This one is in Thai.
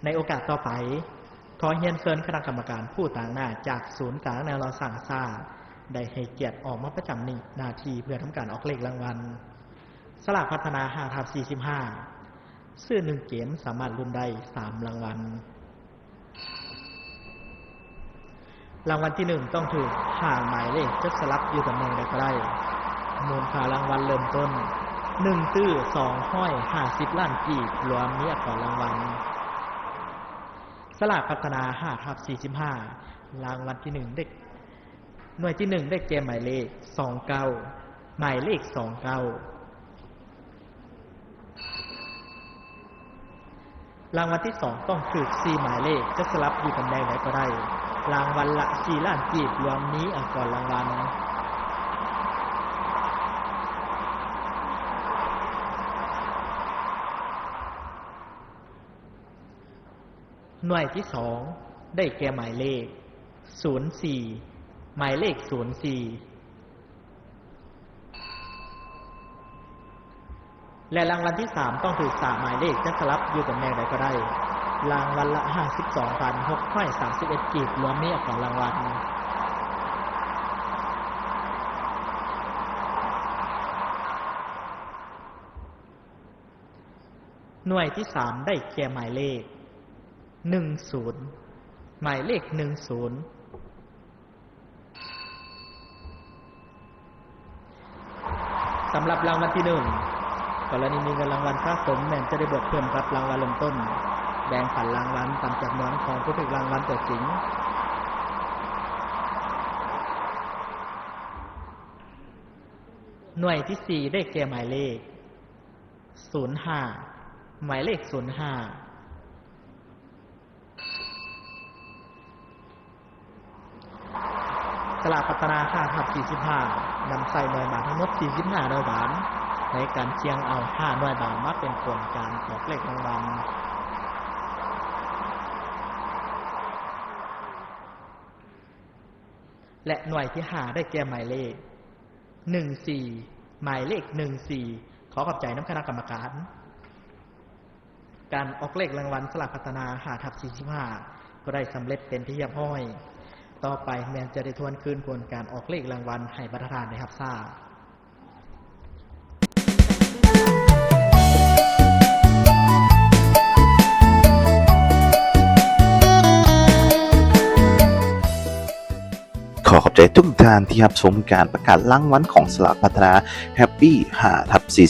ในโอกาสต่อไปขอเรียนเชิญคณะกรรมการผู้ต่างหน้าจากศูนย์กลางแนวรอสั่งซ่าได้ให้เกียรติออกมาประจำหน้าที่เพื่อทำการออกเลขรางวัลสลากพัฒนา5/45ซื้อ1เกมสามารถลุ้นได้3รางวัลรางวัลที่1ต้องถูก5หมายเลขจะสลับอยู่ตำแหน่งใดก็ได้มูลค่ารางวัลเริ่มต้น1ตื้อ2ห้อย50ล้านกีบรวมมีอักษรรางวัลสลากพัฒนา5/45รางวัลที่1ได้หน่วยที่1ได้แก่หมายเลข29หมายเลข29รางวัลที่2ต้องถูก4หมายเลขจะสลับอยู่ตำแหน่งใดก็ได้รางวัลละ4ล้านกีบรวมนี้อักษรรางวัลหน่วยที่2ได้แก่หมายเลข04หมายเลข04และรางวัลที่3ต้องถูก3หมายเลขจะสลับอยู่ตำแหน่งใดก็ได้รางวัลละ 52,631 กีบรวมมีอักษรรางวัลหน่วยที่3ได้แก่หมายเลข10หมายเลข10สำหรับรางวัลที่1กรณีมีเงินรางวัลสะสมแม้จะได้บวกเพิ่มกับรางวัลเริ่มต้นแบ่งผันรางวัลตามจำนวนของผู้ถูกรางวัลตัวจริงหน่วยที่4ได้แก่หมายเลข05หมายเลข05สลากพัฒนา5/45นำใส่หน่วยบาททั้งหมด45หน่วยบาทในการเชียงเอา5หน่วยบาทมาเป็นผลการออกเลขรางวัลและหน่วยที่5ได้แก่หมายเลข14หมายเลข14ขอขอบใจน้ำคณะกรรมการการออกเลขรางวัลสลากพัฒนา5/45ก็ได้สำเร็จเป็นที่เรียบร้อยต่อไปแม้จะได้ทวนคืนผลการออกเลขรางวัลให้ประธานได้รับทราบขอขอบใจทุกท่านที่รับชมการประกาศรางวัลของสลากพัฒนา Happy 5/45